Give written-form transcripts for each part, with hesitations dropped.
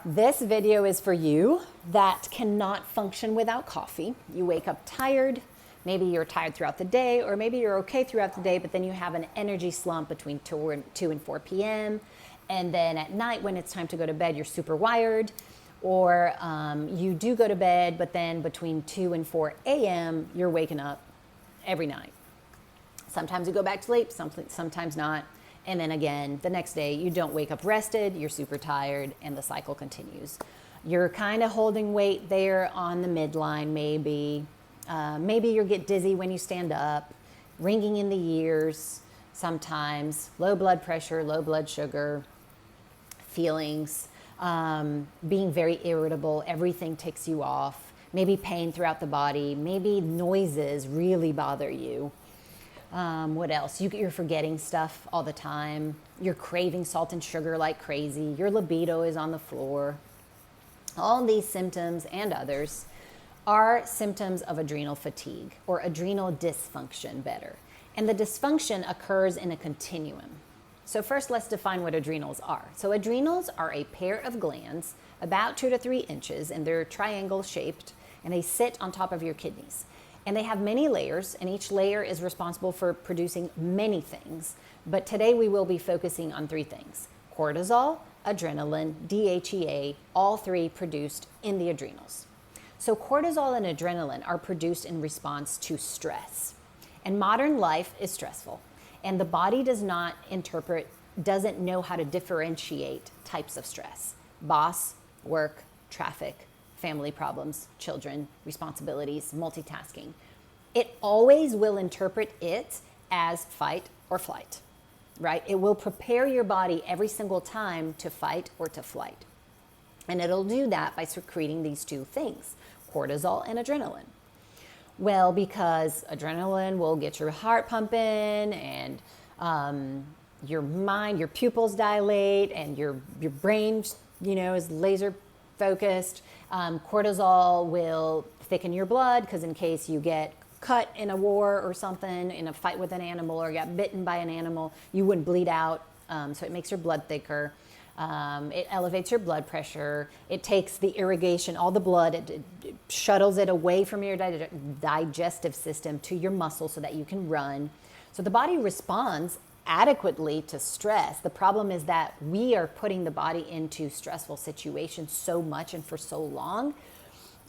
This video is for you that cannot function without coffee. You wake up tired, maybe you're tired throughout the day, or maybe you're okay throughout the day, but then you have an energy slump between 2 and 4 p.m. And then at night when it's time to go to bed, you're super wired. Or you do go to bed, but then between 2 and 4 a.m., you're waking up every night. Sometimes you go back to sleep, sometimes not. And then again, the next day, you don't wake up rested, you're super tired, and the cycle continues. You're kind of holding weight there on the midline, maybe. Maybe you get dizzy when you stand up, ringing in the ears sometimes, low blood pressure, low blood sugar, feelings, being very irritable, everything ticks you off, maybe pain throughout the body, maybe noises really bother you. What else? You're forgetting stuff all the time. You're craving salt and sugar like crazy. Your libido is on the floor. All these symptoms and others are symptoms of adrenal fatigue or adrenal dysfunction better. And the dysfunction occurs in a continuum. So first, let's define what adrenals are. So adrenals are a pair of glands about 2 to 3 inches, and they're triangle shaped, and they sit on top of your kidneys. And they have many layers, and each layer is responsible for producing many things. But today we will be focusing on 3 things: cortisol, adrenaline, DHEA, all 3 produced in the adrenals. So cortisol and adrenaline are produced in response to stress. And modern life is stressful. And the body doesn't know how to differentiate types of stress: boss, work, traffic, family problems, children, responsibilities, multitasking. It always will interpret it as fight or flight, right? It will prepare your body every single time to fight or to flight. And it'll do that by secreting these 2 things, cortisol and adrenaline. Well, because adrenaline will get your heart pumping and your mind, your pupils dilate, and your brain, is laser focused. Cortisol will thicken your blood because in case you get cut in a war or something, in a fight with an animal, or got bitten by an animal, you wouldn't bleed out. So it makes your blood thicker. It elevates your blood pressure. It takes the irrigation, all the blood, it shuttles it away from your digestive system to your muscle so that you can run. So the body responds adequately to stress. The problem is that we are putting the body into stressful situations so much and for so long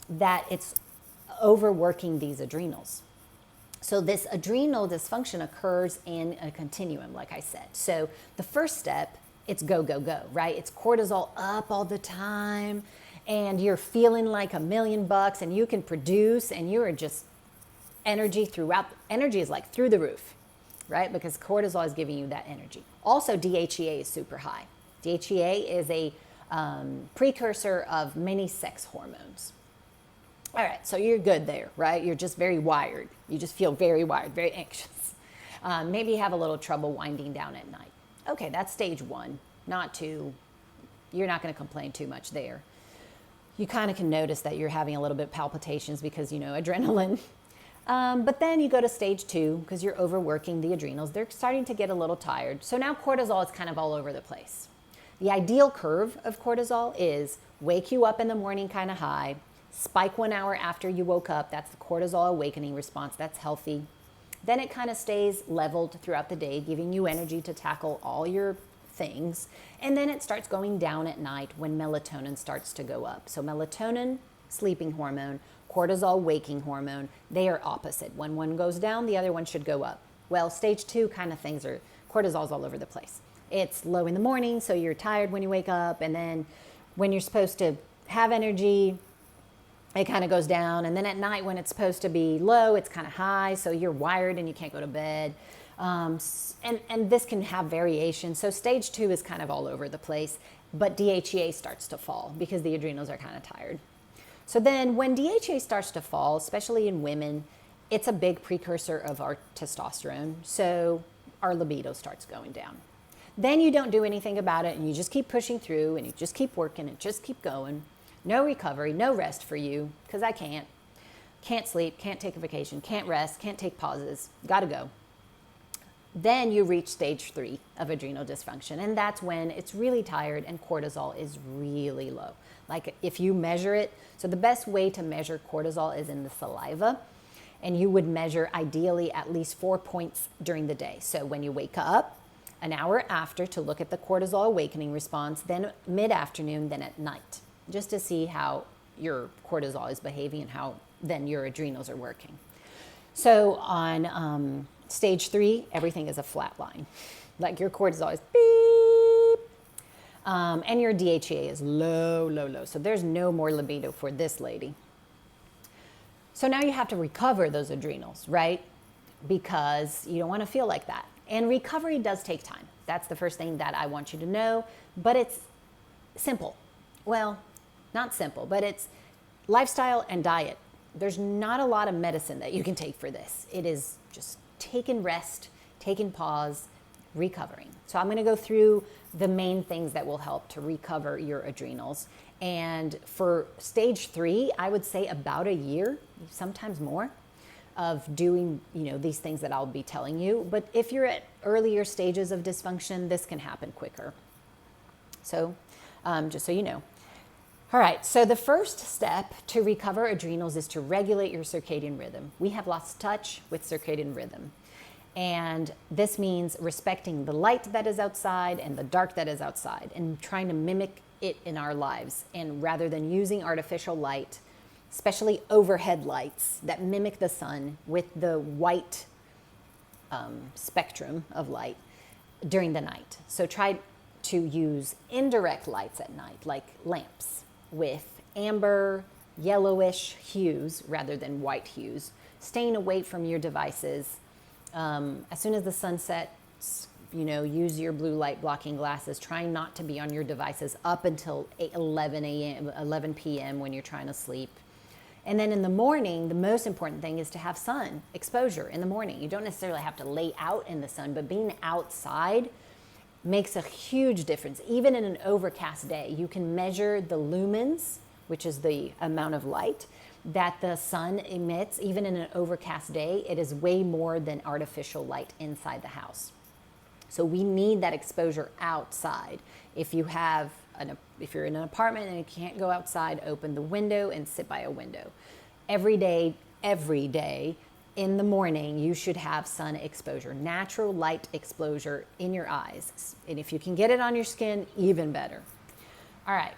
that it's overworking these adrenals. So this adrenal dysfunction occurs in a continuum, like I said. So the first step, it's go, go, go, right? It's cortisol up all the time, and you're feeling like $1,000,000, and you can produce, and you're just energy is like through the roof, right? Because cortisol is giving you that energy. Also, DHEA is super high. DHEA is a precursor of many sex hormones. All right, so you're good there, right? You're just very wired. You just feel very wired, very anxious. Maybe you have a little trouble winding down at night. Okay, that's stage 1, not 2. You're not going to complain too much there. You kind of can notice that you're having a little bit palpitations because, adrenaline. But then you go to stage 2 because you're overworking the adrenals. They're starting to get a little tired. So now cortisol is kind of all over the place. The ideal curve of cortisol is wake you up in the morning kind of high, spike 1 hour after you woke up. That's the cortisol awakening response. That's healthy. Then it kind of stays leveled throughout the day, giving you energy to tackle all your things. And then it starts going down at night when melatonin starts to go up. So melatonin, sleeping hormone, cortisol, waking hormone, they are opposite. When one goes down, the other one should go up. Well, stage 2 kind of things are, cortisol's all over the place. It's low in the morning, so you're tired when you wake up. And then when you're supposed to have energy, it kind of goes down. And then at night when it's supposed to be low, it's kind of high. So you're wired and you can't go to bed. And this can have variation. So stage 2 is kind of all over the place. But DHEA starts to fall because the adrenals are kind of tired. So then when DHEA starts to fall, especially in women, it's a big precursor of our testosterone. So our libido starts going down. Then you don't do anything about it and you just keep pushing through and you just keep working and just keep going. No recovery, no rest for you, because I can't. Can't sleep, can't take a vacation, can't rest, can't take pauses. Gotta go. then you reach stage 3 of adrenal dysfunction. And that's when it's really tired and cortisol is really low. Like if you measure it, so the best way to measure cortisol is in the saliva. And you would measure ideally at least 4 points during the day. So when you wake up, an hour after to look at the cortisol awakening response, then mid-afternoon, then at night, just to see how your cortisol is behaving and how then your adrenals are working. So on stage 3, everything is a flat line. Like your cortisol is beep, and your DHEA is low, low, low. So there's no more libido for this lady. So now you have to recover those adrenals, right? Because you don't want to feel like that. And recovery does take time. That's the first thing that I want you to know. But it's simple. Well, not simple, but it's lifestyle and diet. There's not a lot of medicine that you can take for this. It is just taking rest, taking pause, recovering. So I'm going to go through the main things that will help to recover your adrenals. And for stage 3, I would say about a year, sometimes more, of doing, these things that I'll be telling you. But if you're at earlier stages of dysfunction, this can happen quicker. So just so you know. All right, so the first step to recover adrenals is to regulate your circadian rhythm. We have lost touch with circadian rhythm. And this means respecting the light that is outside and the dark that is outside and trying to mimic it in our lives. And rather than using artificial light, especially overhead lights that mimic the sun with the white spectrum of light during the night. So try to use indirect lights at night, like lamps with amber, yellowish hues rather than white hues. Staying away from your devices. As soon as the sun sets, use your blue light blocking glasses. Try not to be on your devices up until 11 p.m. when you're trying to sleep. And then in the morning, the most important thing is to have sun exposure in the morning. You don't necessarily have to lay out in the sun, but being outside makes a huge difference. Even in an overcast day, you can measure the lumens, which is the amount of light that the sun emits. Even in an overcast day, it is way more than artificial light inside the house. So we need that exposure outside. If you're in an apartment and you can't go outside, open the window and sit by a window. Every day in the morning, you should have sun exposure, natural light exposure in your eyes. And if you can get it on your skin, even better. All right.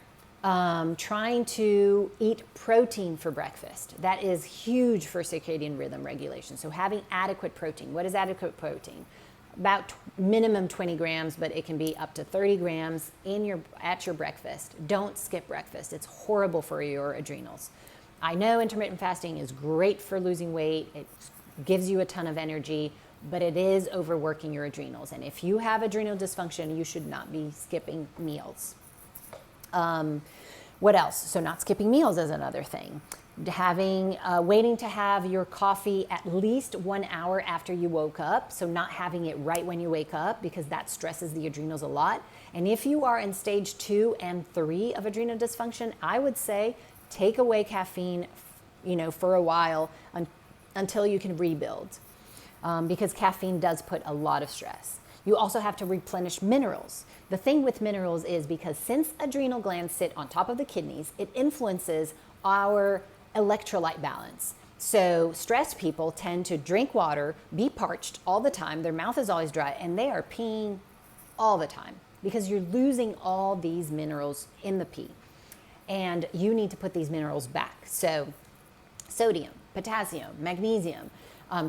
Trying to eat protein for breakfast. That is huge for circadian rhythm regulation. So having adequate protein. What is adequate protein? About minimum 20 grams, but it can be up to 30 grams at your breakfast. Don't skip breakfast. It's horrible for your adrenals. I know intermittent fasting is great for losing weight. It gives you a ton of energy, but it is overworking your adrenals. And if you have adrenal dysfunction, you should not be skipping meals. What else? So not skipping meals is another thing. Waiting to have your coffee at least 1 hour after you woke up. So not having it right when you wake up, because that stresses the adrenals a lot. And if you are in stage 2 and 3 of adrenal dysfunction, I would say take away caffeine, for a while until you can rebuild, because caffeine does put a lot of stress. You also have to replenish minerals. The thing with minerals is because since adrenal glands sit on top of the kidneys, it influences our electrolyte balance. So stressed people tend to drink water, be parched all the time, their mouth is always dry, and they are peeing all the time because you're losing all these minerals in the pee. And you need to put these minerals back. So sodium, potassium, magnesium,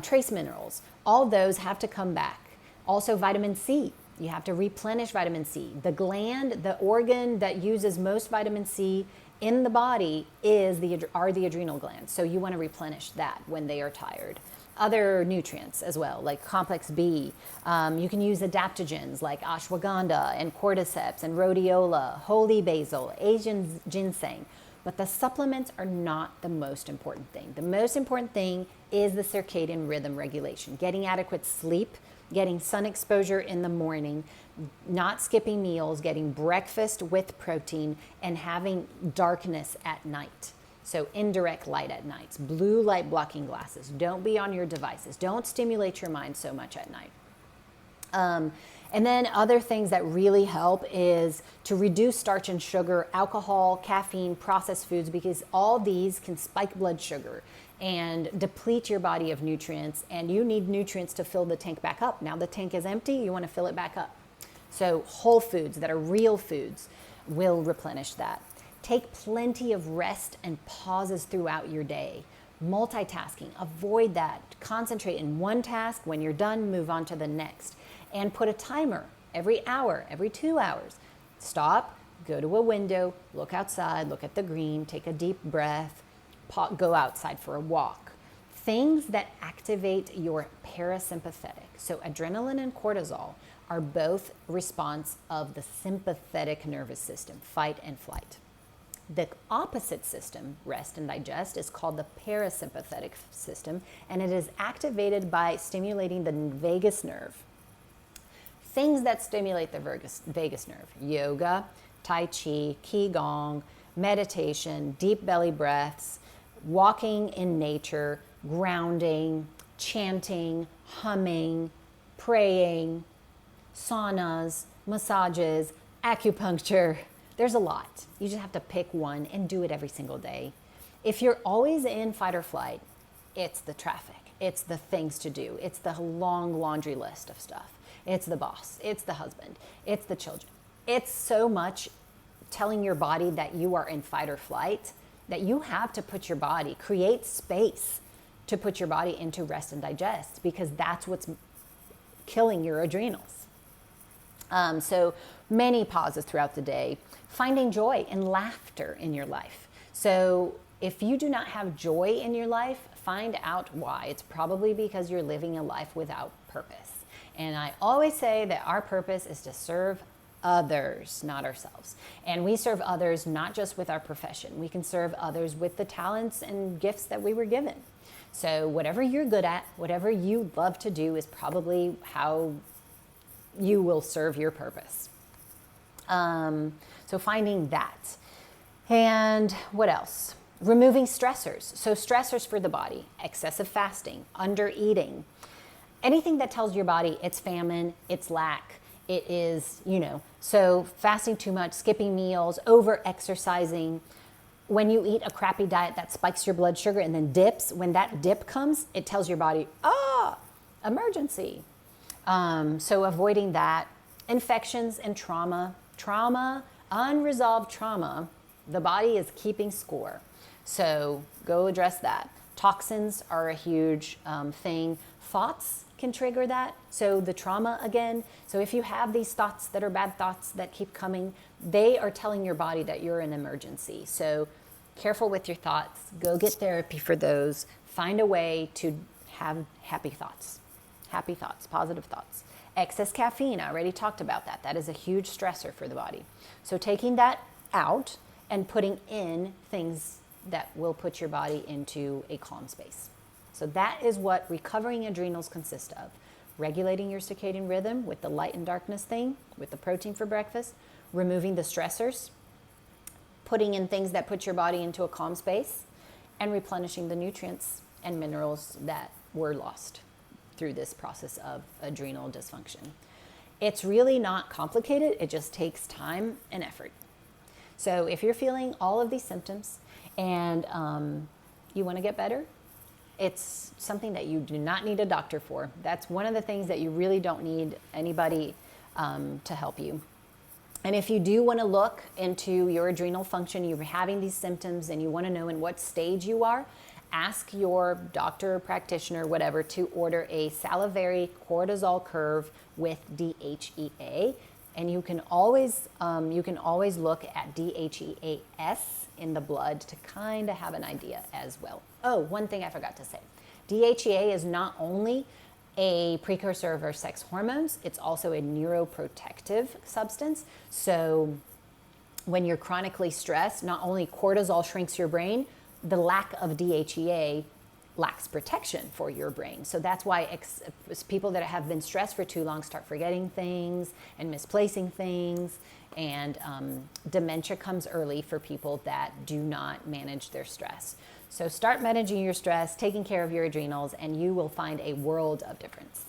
trace minerals, all those have to come back. Also vitamin C. You have to replenish vitamin C. The organ that uses most vitamin C in the body are the adrenal glands. So you want to replenish that when they are tired. Other nutrients as well, like complex B. You can use adaptogens like ashwagandha and cordyceps and rhodiola, holy basil, Asian ginseng. But the supplements are not the most important thing. The most important thing is the circadian rhythm regulation, getting adequate sleep, getting sun exposure in the morning, not skipping meals, getting breakfast with protein, and having darkness at night. So indirect light at nights, blue light blocking glasses. Don't be on your devices. Don't stimulate your mind so much at night. And then other things that really help is to reduce starch and sugar, alcohol, caffeine, processed foods, because all these can spike blood sugar and deplete your body of nutrients, and you need nutrients to fill the tank back up. Now the tank is empty, you want to fill it back up. So whole foods that are real foods will replenish that. Take plenty of rest and pauses throughout your day. Multitasking, avoid that. Concentrate in one task. When you're done, move on to the next. And put a timer every hour, every 2 hours. Stop, go to a window, look outside, look at the green, take a deep breath, go outside for a walk. Things that activate your parasympathetic. So adrenaline and cortisol are both response of the sympathetic nervous system, fight and flight. The opposite system, rest and digest, is called the parasympathetic system, and it is activated by stimulating the vagus nerve. Things that stimulate the vagus nerve: yoga, tai chi, qigong, meditation, deep belly breaths, walking in nature, grounding, chanting, humming, praying, saunas, massages, acupuncture. There's a lot. You just have to pick one and do it every single day. If you're always in fight or flight, it's the traffic, it's the things to do, it's the long laundry list of stuff. It's the boss, it's the husband, it's the children. It's so much telling your body that you are in fight or flight that you have to create space to put your body into rest and digest, because that's what's killing your adrenals. So many pauses throughout the day. Finding joy and laughter in your life. So if you do not have joy in your life, find out why. It's probably because you're living a life without purpose. And I always say that our purpose is to serve others, not ourselves. And we serve others not just with our profession. We can serve others with the talents and gifts that we were given. So whatever you're good at, whatever you love to do, is probably how you will serve your purpose. So finding that. And what else? Removing stressors. So stressors for the body: excessive fasting, under eating, anything that tells your body it's famine, it's lack, it is, so fasting too much, skipping meals, over exercising. When you eat a crappy diet that spikes your blood sugar and then dips, when that dip comes, it tells your body, emergency. So avoiding that. Infections and trauma, unresolved trauma, the body is keeping score. So go address that. Toxins are a huge thing. Thoughts can trigger that. So the trauma again. So if you have these thoughts that are bad thoughts that keep coming, they are telling your body that you're in emergency. So careful with your thoughts. Go get therapy for those. Find a way to have happy thoughts, positive thoughts. Excess caffeine, I already talked about that. That is a huge stressor for the body. So taking that out and putting in things that will put your body into a calm space. So that is what recovering adrenals consist of. Regulating your circadian rhythm with the light and darkness thing, with the protein for breakfast, removing the stressors, putting in things that put your body into a calm space, and replenishing the nutrients and minerals that were lost through this process of adrenal dysfunction. It's really not complicated. It just takes time and effort. So if you're feeling all of these symptoms and you want to get better, it's something that you do not need a doctor for. That's one of the things that you really don't need anybody to help you. And if you do want to look into your adrenal function, you're having these symptoms and you want to know in what stage you are, ask your doctor, practitioner, whatever, to order a salivary cortisol curve with DHEA. And you can always look at DHEAS in the blood to kind of have an idea as well. Oh, one thing I forgot to say. DHEA is not only a precursor of our sex hormones, it's also a neuroprotective substance. So when you're chronically stressed, not only cortisol shrinks your brain, the lack of DHEA lacks protection for your brain. So that's why people that have been stressed for too long start forgetting things and misplacing things, and dementia comes early for people that do not manage their stress. So start managing your stress, taking care of your adrenals, and you will find a world of difference.